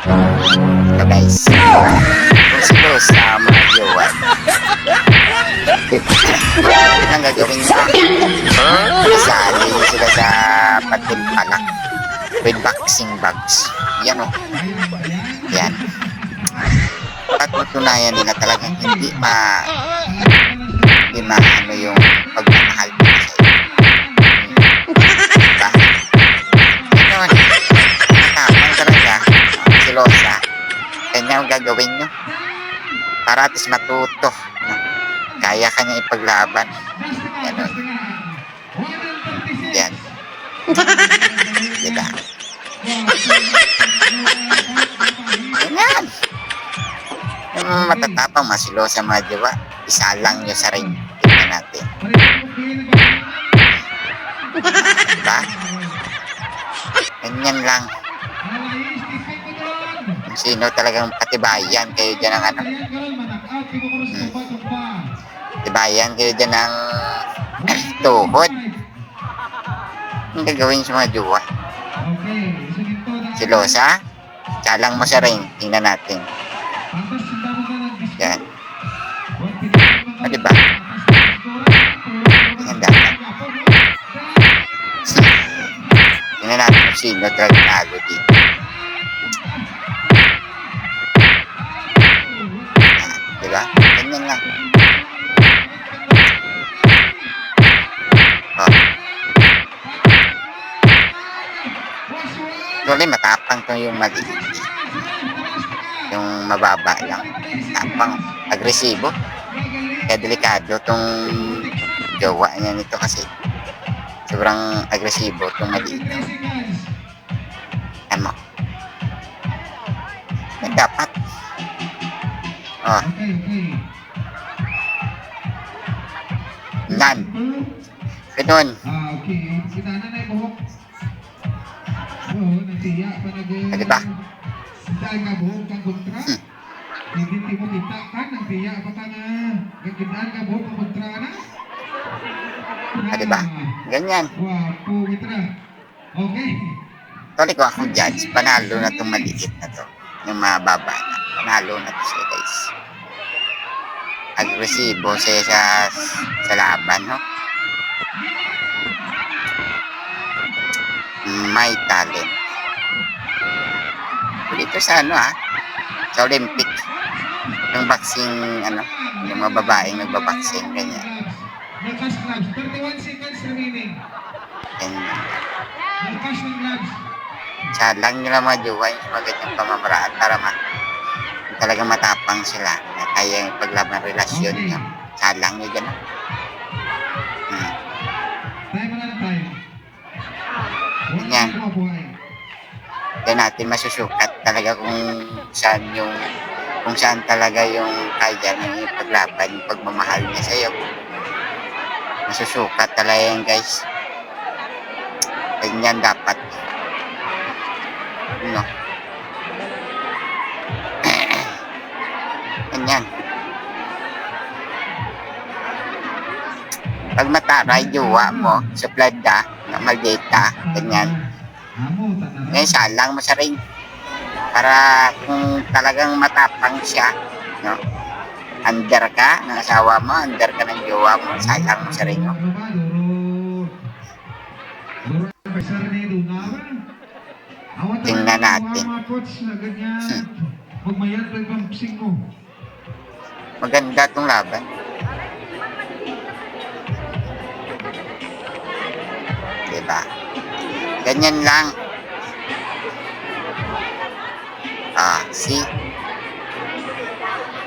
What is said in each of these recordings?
Ito guys. Kung siguro sa mga jowa. Ang gagawin niya. Isali sila sa patimpalak. With boxing bags. Yan o. Yan. At matunayan nila talagang hindi ano yung pagmamahal ko sa iyo. Diba? Ito, matapang talaga. Silosa. Kanya ang gagawin nyo. Para at least matuto. No? Kaya ka niya ipaglaban. Ganun. Yan. Diba? Ganyan. Yung matatapang masilosa mga diba, isa lang nyo sa ring. Tignan natin. Diba? Ganyan lang. Kung sino talagang katibayan kayo dyan ng ano. Katibayan kayo dyan ng tuhod. Ang gagawin sa mga diwa. Silosa. Salang mo sa ring. Tingnan natin. Yan. O diba? Yan dapat. Tingnan natin kung sino talagang nalo dito. Yan. Diba? Ganyan lang. O. Actually, matapang to yung maliit. Yung mababa lang. Tapang, agresibo. Kaya delikado tong jowa niya nito kasi sobrang agresibo tong maliit. Ano? Dapat. Oh. Yan. Ganun. Diba? Hindi mo kita kan ang tiya pa ka na gagandaan ka buhok ang kontra na. Diba? Ganyan. Wapo mitra. Okay. Tuloy ko akong judge. Panalo na itong maliit na to. Yung mababa na. Panalo na to siya guys. Agresibo siya sa laban, no? May talent. Dito sa ano sa Olympic. Yung boxing, yung mga babaeng nagbaboxing, ganyan. Lakas gloves, 31 seconds remaining. Ganyan. Lakas ng gloves. Salang nila mga jowa yung mga ganyang pamamaraan para talagang matapang sila na kaya yung paglaban relasyon niya. Salang nyo dyan. Tayo na lang tayo. Ganyan. Kaya natin masusukat talaga kung saan talaga yung kaya ng paglaban, yung pagmamahal niya sa iyo. Masusukat talaga yan guys. Ganyan dapat. No? Ganyan. Pag mataray jowa mo sa plada na maldita, ganyan. Ngayon salang mo sa ring. Para kung talagang matapang siya, no? Under ka ng asawa mo, under ka ng jowa mo, salang mo sa ring, no? Tingnan natin. Maganda tong laban. Diba? Ganyan lang. See?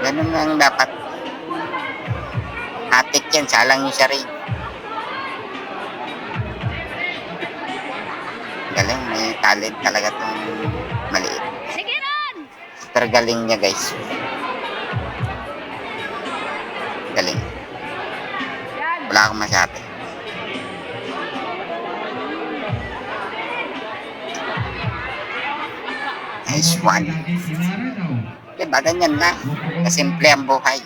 Ganun lang dapat. Atik yan, salang yung siya rin. Galing, may talent talaga tong maliit. Sige ron! Super galing niya guys. Galing. Wala akong masabi. Nice one. Diba, ganyan lang. Kasimple ang buhay.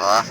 Oh.